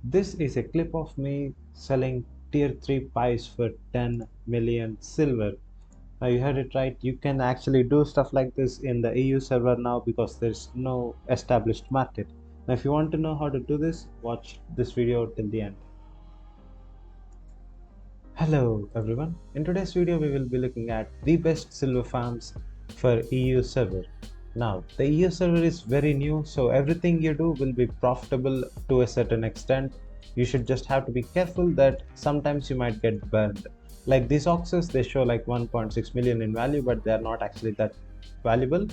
This is a clip of me selling tier 3 pies for 10 million silver. Now you heard it right, you can actually do stuff like this in the EU server now because there's no established market. Now if you want to know how to do this, watch this video till the end. Hello everyone, in today's video we will be looking at the best silver farms for EU server. Now the EU server is very new, so everything you do will be profitable to a certain extent. You should just have to be careful that sometimes you might get burned. Like these oxes, they show like 1.6 million in value, but they are not actually that valuable.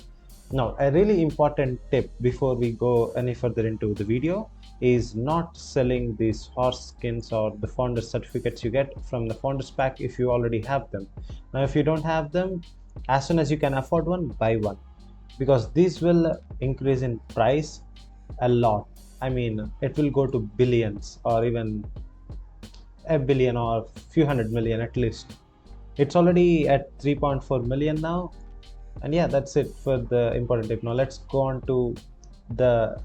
Now, a really important tip before we go any further into the video is not selling these horse skins or the founder certificates you get from the founders pack if you already have them. Now, if you don't have them, as soon as you can afford one, buy one, because these will increase in price a lot. I mean, it will go to billions or even a billion or few hundred million at least. It's already at 3.4 million now. And yeah, that's it for the important tip. Now let's go on to the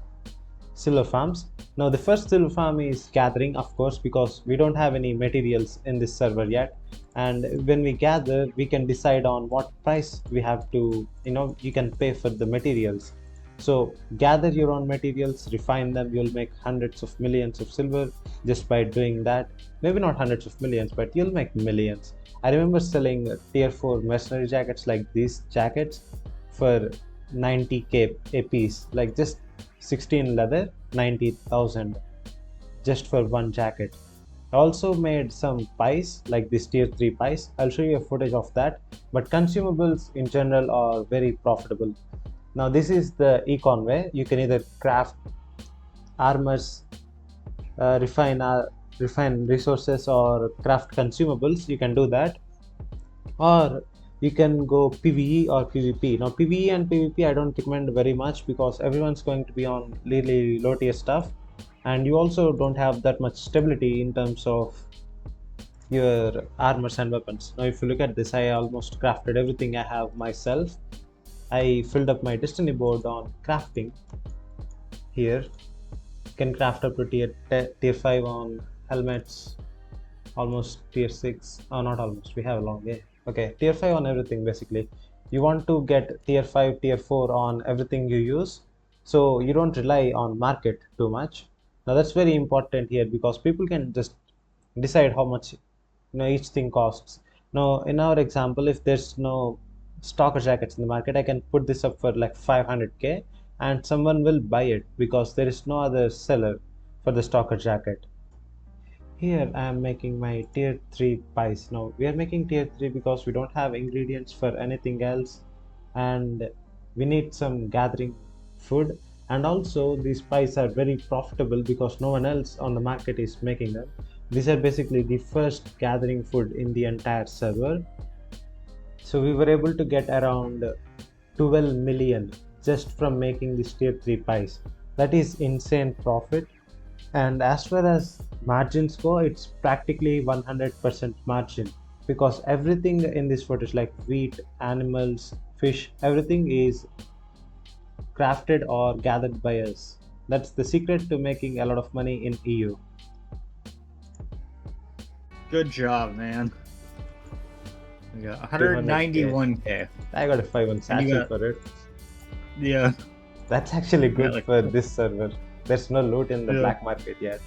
silver farms. Now the first silver farm is gathering, of course, because we don't have any materials in this server yet, and when we gather we can decide on what price we have to, you can pay for the materials. So gather your own materials, refine them, you'll make hundreds of millions of silver just by doing that. Maybe not hundreds of millions, but you'll make millions. I remember selling tier 4 mercenary jackets like these jackets for 90k a piece, like just 16 leather, 90,000 just for one jacket. I also made some pies like this tier 3 pies. I'll show you a footage of that, but consumables in general are very profitable. Now this is the econ way. You can either craft armors, refine resources, or craft consumables. You can do that, or you can go PvE or PvP. Now PvE and PvP I don't recommend very much because everyone's going to be on really low tier stuff, and you also don't have that much stability in terms of your armors and weapons. Now if you look at this, I almost crafted everything I have myself. I filled up my destiny board on crafting. Here you can craft up to tier 5 on helmets, almost tier 6. Oh, not almost, we have a long way. Okay, tier 5 on everything. Basically you want to get tier 5 tier 4 on everything you use, so you don't rely on market too much. Now that's very important here because people can just decide how much each thing costs. Now in our example, if there's no stalker jackets in the market, I can put this up for like 500k and someone will buy it because there is no other seller for the stalker jacket. Here I am making my tier 3 pies. Now we are making tier 3 because we don't have ingredients for anything else, and we need some gathering food. And also these pies are very profitable because no one else on the market is making them. These are basically the first gathering food in the entire server. So we were able to get around 12 million just from making these tier 3 pies. That is insane profit. And as far as margins go, it's practically 100% margin because everything in this footage like wheat, animals, fish, everything is crafted or gathered by us. That's the secret to making a lot of money in EU. Good job, man. You got 200K. 191k. I got a 5-1 satchel for it. Yeah. That's actually good like for this server. There's no loot in the Yeah. black market yet.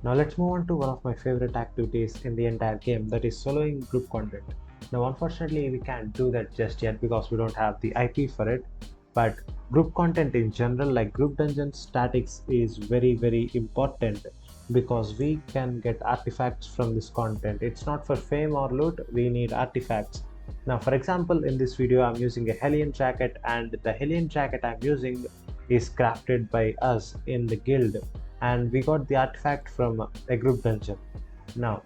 Now let's move on to one of my favorite activities in the entire game, that is soloing group content. Now unfortunately we can't do that just yet because we don't have the IP for it, but group content in general like group dungeons statics is very important because we can get artifacts from this content. It's not for fame or loot, we need artifacts. Now for example, in this video I'm using a Hellion jacket, and the Hellion jacket I'm using is crafted by us in the guild, and we got the artifact from a group dungeon. Now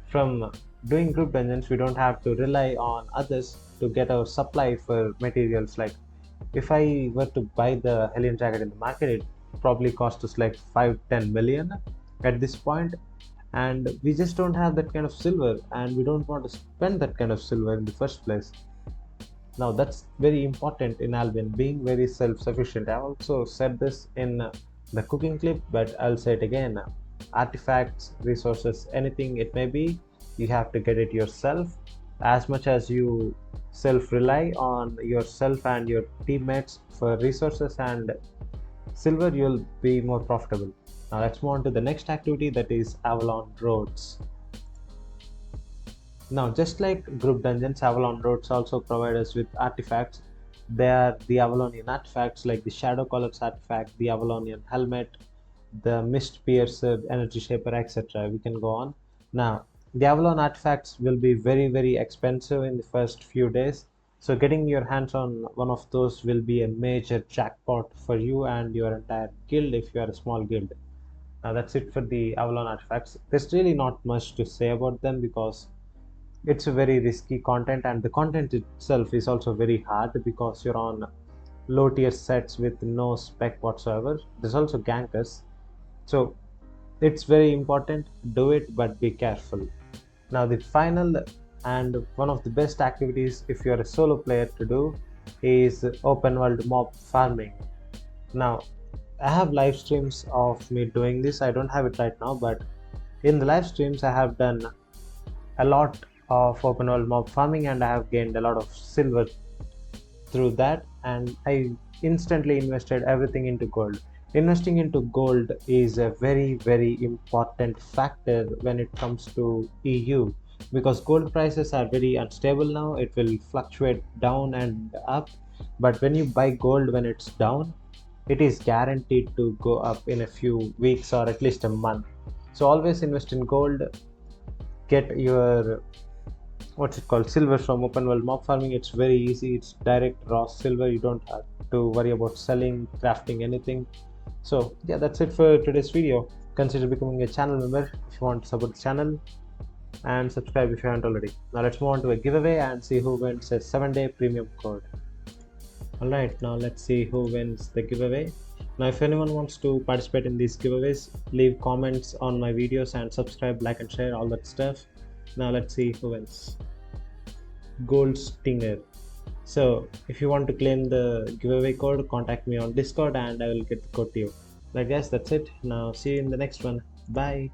from doing group dungeons we don't have to rely on others to get our supply for materials. Like if I were to buy the Hellion jacket in the market, it probably cost us like 5-10 million at this point, and we just don't have that kind of silver, and we don't want to spend that kind of silver in the first place. Now that's very important in Albion, being very self-sufficient. I also said this in the cooking clip, but I'll say it again. Artifacts, resources, anything it may be, you have to get it yourself. As much as you self rely on yourself and your teammates for resources and silver, you'll be more profitable. Now let's move on to the next activity, that is Avalon Roads. Now, just like group dungeons, Avalon Roads also provide us with artifacts. They are the Avalonian artifacts like the Shadow Caller's artifact, the Avalonian helmet, the Mist Piercer, Energy Shaper, etc. We can go on. Now, the Avalon artifacts will be very expensive in the first few days. So getting your hands on one of those will be a major jackpot for you and your entire guild if you are a small guild. Now that's it for the Avalon artifacts. There's really not much to say about them because it's a very risky content, and the content itself is also very hard because you're on low tier sets with no spec whatsoever. There's also gankers, so it's very important. Do it, but be careful. Now the final and one of the best activities if you're a solo player to do is open world mob farming. Now I have live streams of me doing this. I don't have it right now, but in the live streams I have done a lot of open world mob farming and I have gained a lot of silver through that, and I instantly invested everything into gold. Investing into gold is a very important factor when it comes to EU because gold prices are very unstable now. It will fluctuate down and up, but when you buy gold when it's down, it is guaranteed to go up in a few weeks or at least a month. So always invest in gold. Get your what's it called, silver from open world mob farming. It's very easy, it's direct raw silver. You don't have to worry about selling, crafting, anything. So yeah, that's it for today's video. Consider becoming a channel member if you want to support the channel, and subscribe if you haven't already. Now let's move on to a giveaway and see who wins a 7-day premium code. Alright, now let's see who wins the giveaway. Now if anyone wants to participate in these giveaways, leave comments on my videos and subscribe, like and share, all that stuff. Now let's see who wins. Gold Stinger. So if you want to claim the giveaway code, contact me on Discord and I will get the code to you. Right guys, that's it. Now see you in the next one. Bye.